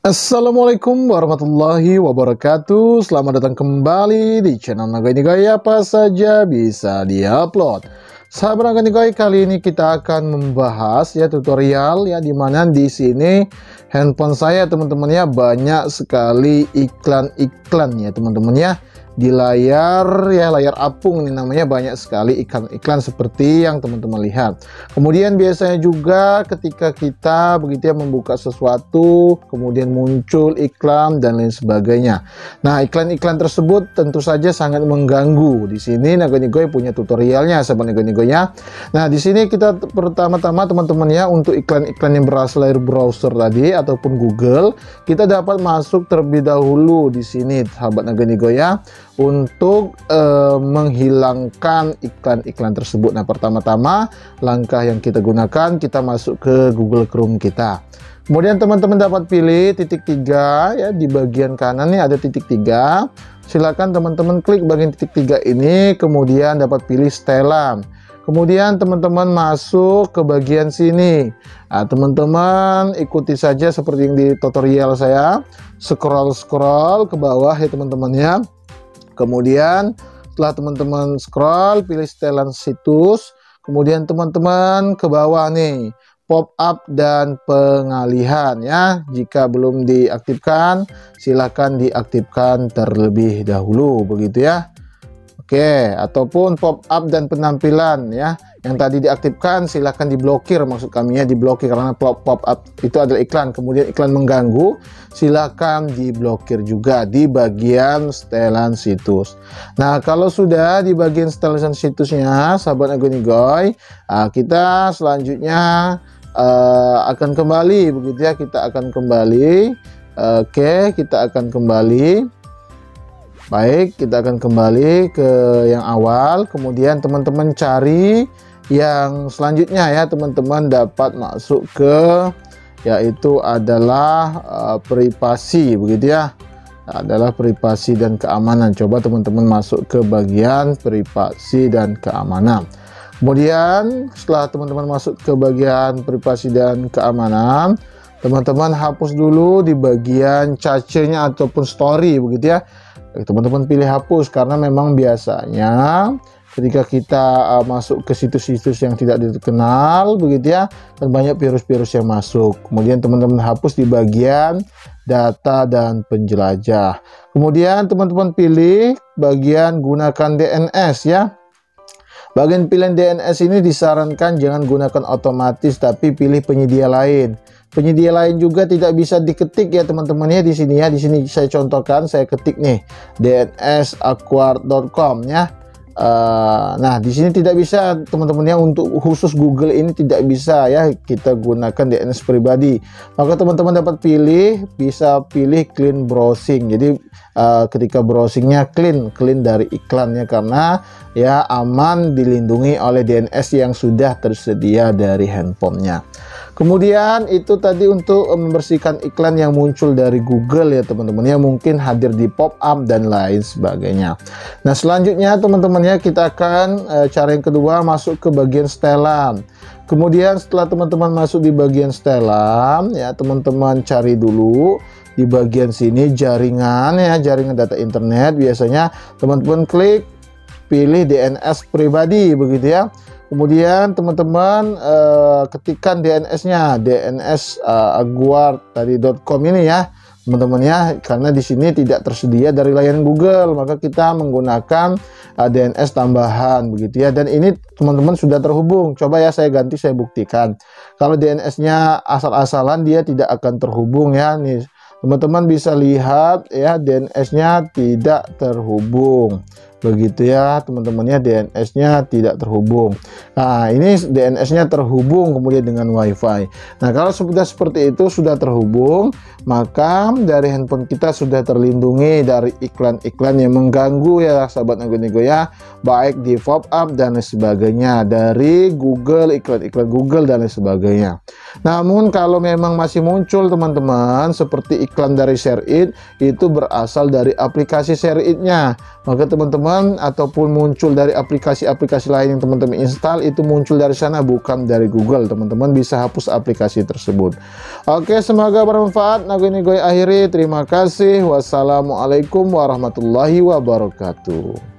Assalamualaikum warahmatullahi wabarakatuh. Selamat datang kembali di channel Naga Nigai. Apa saja bisa diupload. Sahabat Naga Nigai, kali ini kita akan membahas tutorial dimana di sini handphone saya teman-teman banyak sekali iklan-iklan teman-teman di layar layar apung ini namanya, banyak sekali iklan-iklan seperti yang teman-teman lihat. Kemudian biasanya juga ketika kita membuka sesuatu kemudian muncul iklan dan lain sebagainya. Nah, iklan-iklan tersebut tentu saja sangat mengganggu. Di sini Naga Nigai punya tutorialnya, sahabat Naga Nigai. Nah, di sini kita pertama-tama teman-teman untuk iklan-iklan yang berasal dari browser tadi ataupun Google, kita dapat masuk terlebih dahulu di sini, sahabat Naga Nigai, untuk menghilangkan iklan-iklan tersebut. Nah, pertama-tama langkah yang kita gunakan, kita masuk ke Google Chrome kita. Kemudian teman-teman dapat pilih titik 3 di bagian kanan nih ada titik 3. Silakan teman-teman klik bagian titik 3 ini, kemudian dapat pilih setelan. Kemudian teman-teman masuk ke bagian sini. Nah, teman-teman ikuti saja seperti yang di tutorial saya. Scroll ke bawah teman-teman. Kemudian setelah teman-teman scroll, pilih setelan situs. Kemudian teman-teman ke bawah nih, pop up dan pengalihan Jika belum diaktifkan, silakan diaktifkan terlebih dahulu begitu Oke, ataupun pop up dan penampilan yang tadi diaktifkan silakan diblokir, maksud kami diblokir karena pop up itu adalah iklan, kemudian iklan mengganggu, silakan diblokir juga di bagian setelan situs. Nah, kalau sudah di bagian setelan situsnya, sahabat Naga Nigai, kita selanjutnya akan kembali begitu kita akan kembali. Oke, kita akan kembali. Baik, kita akan kembali ke yang awal. Kemudian teman-teman cari yang selanjutnya teman-teman dapat masuk ke yaitu adalah privasi begitu adalah privasi dan keamanan. Coba teman-teman masuk ke bagian privasi dan keamanan. Kemudian setelah teman-teman masuk ke bagian privasi dan keamanan, teman-teman hapus dulu di bagian cache-nya ataupun story begitu teman-teman pilih hapus, karena memang biasanya ketika kita masuk ke situs-situs yang tidak dikenal begitu dan banyak virus-virus yang masuk. Kemudian teman-teman hapus di bagian data dan penjelajah. Kemudian teman-teman pilih bagian gunakan DNS Bagian pilihan DNS ini disarankan jangan gunakan otomatis, tapi pilih penyedia lain. Penyedia lain juga tidak bisa diketik teman-teman di sini Di sini saya contohkan, saya ketik nih dnsacquired.com nah, di sini tidak bisa teman-teman untuk khusus Google ini tidak bisa kita gunakan DNS pribadi. Maka teman-teman dapat bisa pilih clean browsing. Jadi ketika browsingnya clean dari iklannya, karena aman, dilindungi oleh DNS yang sudah tersedia dari handphonenya. Kemudian itu tadi untuk membersihkan iklan yang muncul dari Google teman-teman mungkin hadir di pop up dan lain sebagainya. Nah, selanjutnya teman-teman kita akan cara yang kedua, masuk ke bagian setelan. Kemudian setelah teman-teman masuk di bagian setelan teman-teman cari dulu di bagian sini jaringan jaringan data internet. Biasanya teman-teman klik pilih DNS pribadi begitu Kemudian teman-teman ketikkan DNS-nya, dnsacquired.com ini teman-teman karena di sini tidak tersedia dari layanan Google, maka kita menggunakan DNS tambahan begitu dan ini teman-teman sudah terhubung. Coba saya ganti, saya buktikan. Kalau DNS-nya asal-asalan dia tidak akan terhubung nih. Teman-teman bisa lihat DNS-nya tidak terhubung begitu teman-teman DNS-nya tidak terhubung. Nah, ini DNS-nya terhubung kemudian dengan WiFi. Nah, kalau sudah seperti itu, sudah terhubung, maka dari handphone kita sudah terlindungi dari iklan-iklan yang mengganggu sahabat Naga Nigai baik di pop up dan lain sebagainya dari Google, iklan-iklan Google dan lain sebagainya. Namun kalau memang masih muncul teman-teman seperti iklan dari ShareIt, itu berasal dari aplikasi ShareIt-nya. Maka teman-teman teman-teman, ataupun muncul dari aplikasi-aplikasi lain yang teman-teman install, itu muncul dari sana, bukan dari Google. Teman-teman bisa hapus aplikasi tersebut. Oke, semoga bermanfaat. Nah, ini gue akhiri. Terima kasih. Wassalamualaikum warahmatullahi wabarakatuh.